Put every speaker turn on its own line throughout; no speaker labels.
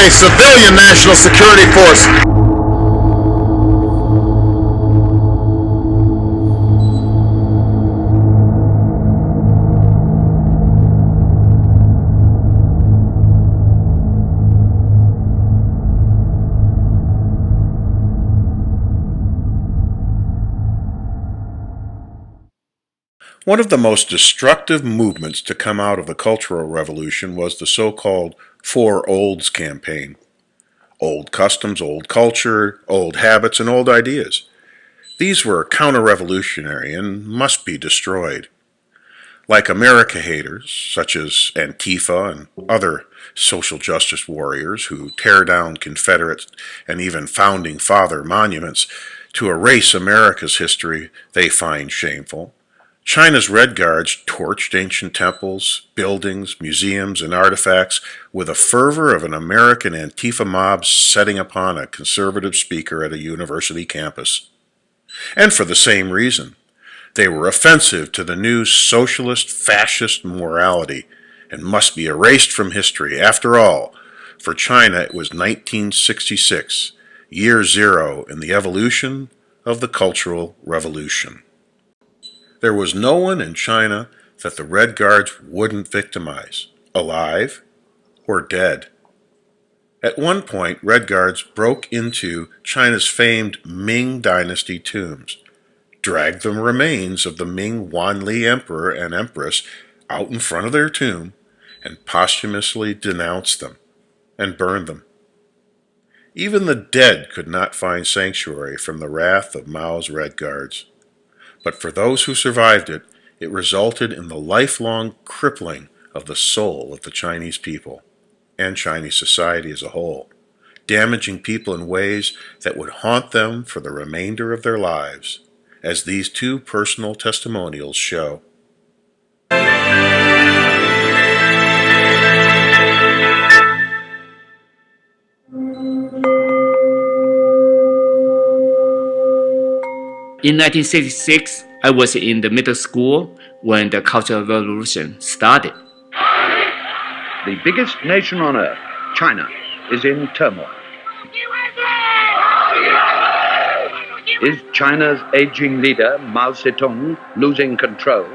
a civilian national security force. One of the most destructive movements to come out of the Cultural Revolution was the so-called Four Olds campaign. Old customs, old culture, old habits, and old ideas. These were counter-revolutionary and must be destroyed. Like America haters, such as Antifa and other social justice warriors who tear down Confederate and even Founding Father monuments to erase America's history they find shameful, China's Red Guards torched ancient temples, buildings, museums, and artifacts with the fervor of an American Antifa mob setting upon a conservative speaker at a university campus. And for the same reason. They were offensive to the new socialist fascist morality and must be erased from history. After all, for China it was 1966, year zero in the evolution of the Cultural Revolution. There was no one in China that the Red Guards wouldn't victimize, alive or dead. At one point, Red Guards broke into China's famed Ming Dynasty tombs, dragged the remains of the Ming Wanli Emperor and Empress out in front of their tomb, and posthumously denounced them and burned them. Even the dead could not find sanctuary from the wrath of Mao's Red Guards. But for those who survived it, it resulted in the lifelong crippling of the soul of the Chinese people and Chinese society as a whole, damaging people in ways that would haunt them for the remainder of their lives, as these two personal testimonials show.
In 1966, I was in the middle school when the Cultural Revolution started.
The biggest nation on earth, China, is in turmoil. Is China's aging leader, Mao Zedong, losing control?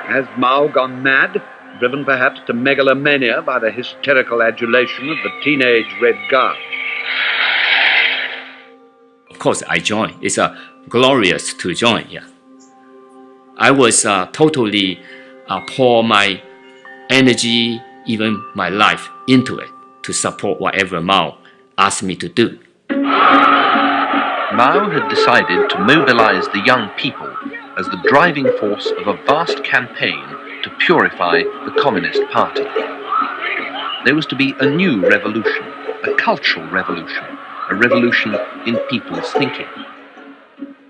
Has Mao gone mad, driven perhaps to megalomania by the hysterical adulation of the teenage Red Guard?
Of course, I joined. It's glorious to join. Yeah, I was totally pour my energy, even my life, into it to support whatever Mao asked me to do.
Mao had decided to mobilize the young people as the driving force of a vast campaign to purify the Communist Party. There was to be a new revolution, a cultural revolution, a revolution in people's thinking.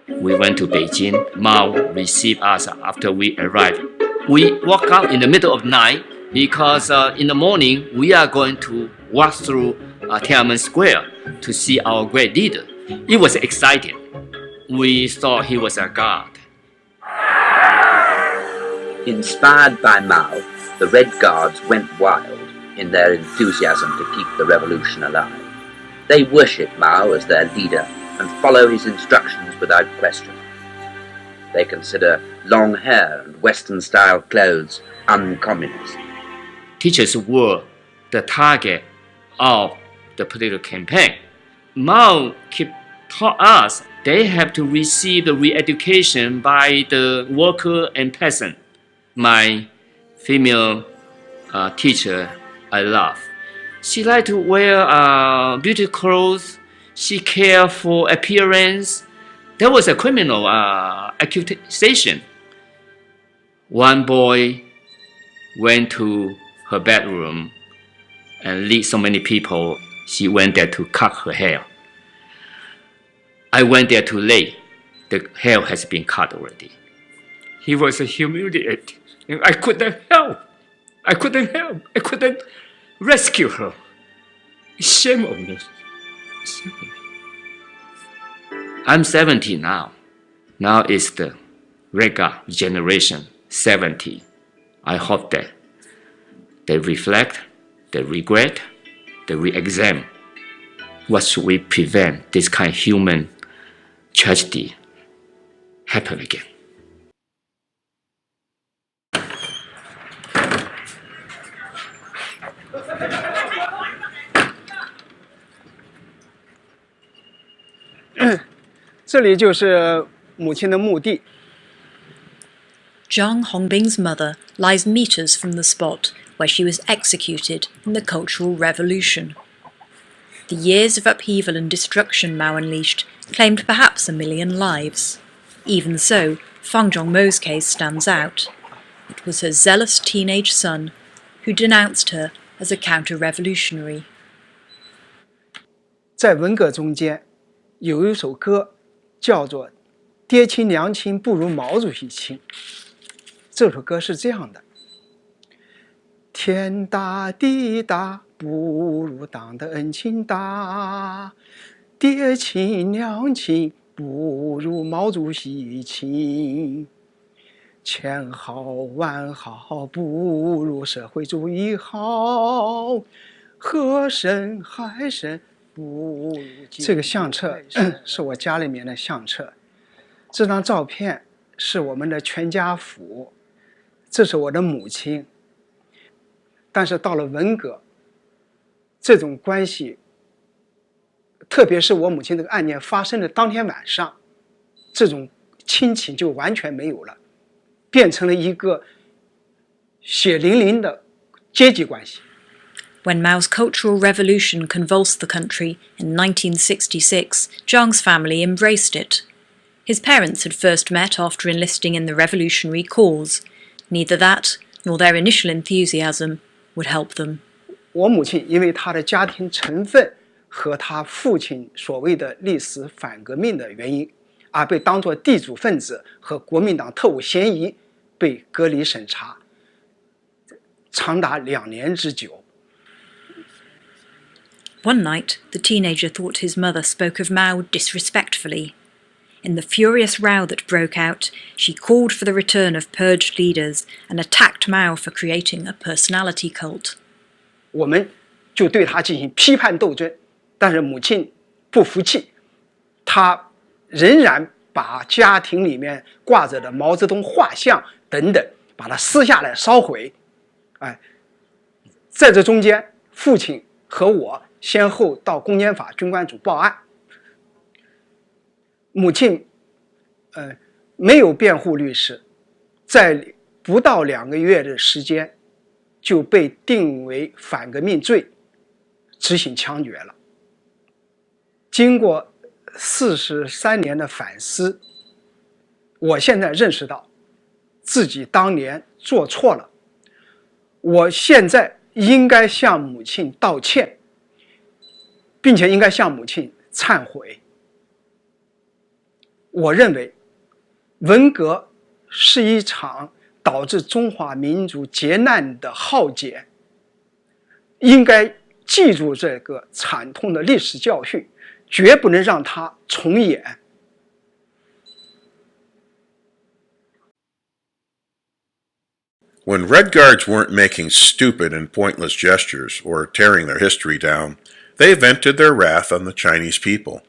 We went to Beijing. Mao received us after we arrived. We walk out in the middle of night because in the morning we are going to walk through Tiananmen Square to see our great leader. It was exciting. We thought he was a god.
Inspired by Mao, the Red Guards went wild in their enthusiasm to keep the revolution alive. They worship Mao as their leader and follow his instructions without question. They consider long hair and Western-style clothes uncommunist.
Teachers were the target of the political campaign. Mao taught us they have to receive the re-education by the worker and peasant. My female teacher, I love. She liked to wear beauty clothes. She cared for appearance. There was a criminal accusation. One boy went to her bedroom and lead so many people. She went there to cut her hair. I went there too late. The hair has been cut already. He was humiliated. And I couldn't help. I couldn't rescue her. Shame on me. Shame on me. I'm 70 now. Now is the Red Guard generation 70. I hope that they reflect, they regret, the re-exam. What should we prevent this kind of human tragedy happen again?
John
Hongbing's mother lies meters from the spot where she was executed in the Cultural Revolution. The years of upheaval and destruction Mao unleashed claimed perhaps 1 million lives. Even so, Fang Zhongmo's case stands out. It was her zealous teenage son who denounced her as a counter-revolutionary.
在文革中间，有一首歌叫做《爹亲娘亲不如毛主席亲》。这首歌是这样的：天大地大，不如党的恩情大；爹亲娘亲不如毛主席亲；千好万好，不如社会主义好；河神海神。这个相册是我家里面的相册，这张照片是我们的全家福，这是我的母亲。但是到了文革，这种关系，特别是我母亲这个案件发生的当天晚上，这种亲情就完全没有了，变成了一个血淋淋的阶级关系。
When Mao's Cultural Revolution convulsed the country in 1966, Zhang's family embraced it. His parents had first met after enlisting in the revolutionary cause. Neither that nor their initial enthusiasm would help them.
我母亲因为她的家庭成分和她父亲所谓的历史反革命的原因，而被当作地主分子和国民党特务嫌疑被隔离审查，长达2年之久。
One night, the teenager thought his mother spoke of Mao disrespectfully. In the furious row that broke out, she called for the return of purged leaders and attacked Mao for creating a personality cult.
我们就对他进行批判斗争，但是母亲不服气，她仍然把家庭里面挂着的毛泽东画像等等，把它撕下来烧毁。在这中间，父亲和我先后到公检法军管组报案。母亲没有辩护律师，在不到2个月的时间就被定为反革命罪，执行枪决了。经过43年的反思，我现在认识到自己当年做错了，我现在应该向母亲道歉，并且应该向母亲忏悔。我认为文革是一场导致中华民族劫难的浩劫，应该记住这个惨痛的历史教训，绝不能让它重演。
When Red Guards weren't making stupid and pointless gestures or tearing their history down, they vented their wrath on the Chinese people.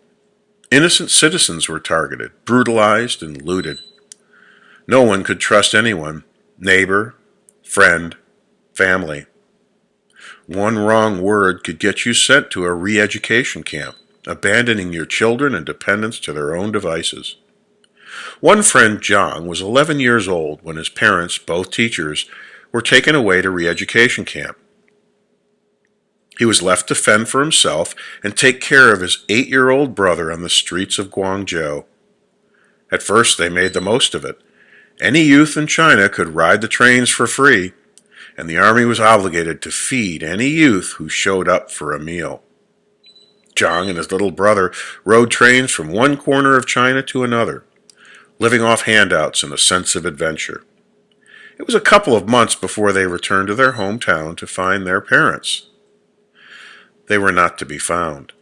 Innocent citizens were targeted, brutalized, and looted. No one could trust anyone, neighbor, friend, family. One wrong word could get you sent to a re-education camp, abandoning your children and dependents to their own devices. One friend, Zhang, was 11 years old when his parents, both teachers, were taken away to re-education camp. He was left to fend for himself and take care of his 8-year-old brother on the streets of Guangzhou. At first, they made the most of it. Any youth in China could ride the trains for free, and the army was obligated to feed any youth who showed up for a meal. Zhang and his little brother rode trains from one corner of China to another, living off handouts and a sense of adventure. It was a couple of months before they returned to their hometown to find their parents. They were not to be found.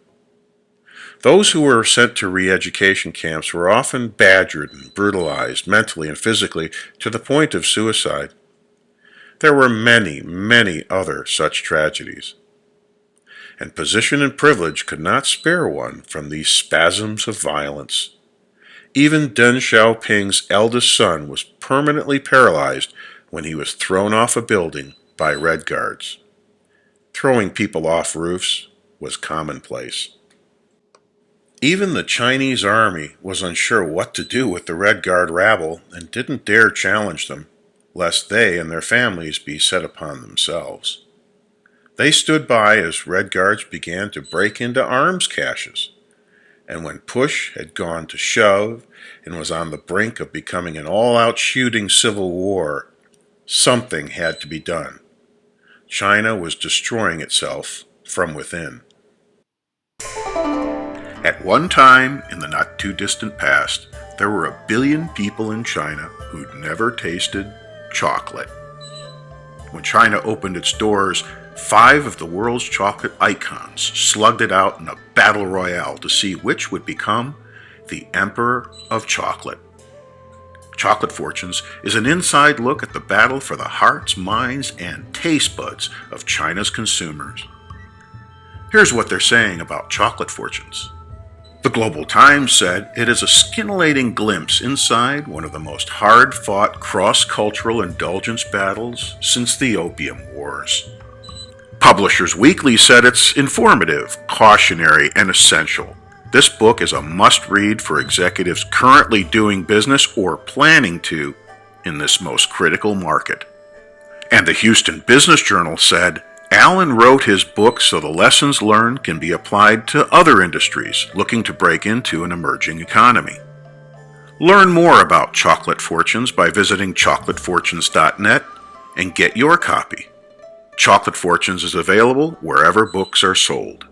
Those who were sent to re-education camps were often badgered and brutalized mentally and physically to the point of suicide. There were many, many other such tragedies. and position and privilege could not spare one from these spasms of violence. Even Deng Xiaoping's eldest son was permanently paralyzed when he was thrown off a building by Red Guards. Throwing people off roofs was commonplace. Even the Chinese army was unsure what to do with the Red Guard rabble and didn't dare challenge them, lest they and their families be set upon themselves. They stood by as Red Guards began to break into arms caches, and when push had gone to shove and was on the brink of becoming an all-out shooting civil war, something had to be done. China was destroying itself from within. At one time in the not-too-distant past, there were 1 billion people in China who'd never tasted chocolate. When China opened its doors, 5 of the world's chocolate icons slugged it out in a battle royale to see which would become the Emperor of Chocolate. Chocolate Fortunes is an inside look at the battle for the hearts, minds, and taste buds of China's consumers. Here's what they're saying about Chocolate Fortunes. The Global Times said it is a scintillating glimpse inside one of the most hard-fought cross-cultural indulgence battles since the Opium Wars. Publishers Weekly said it's informative, cautionary, and essential. This book is a must-read for executives currently doing business or planning to in this most critical market. And the Houston Business Journal said, Allen wrote his book so the lessons learned can be applied to other industries looking to break into an emerging economy. Learn more about Chocolate Fortunes by visiting chocolatefortunes.net and get your copy. Chocolate Fortunes is available wherever books are sold.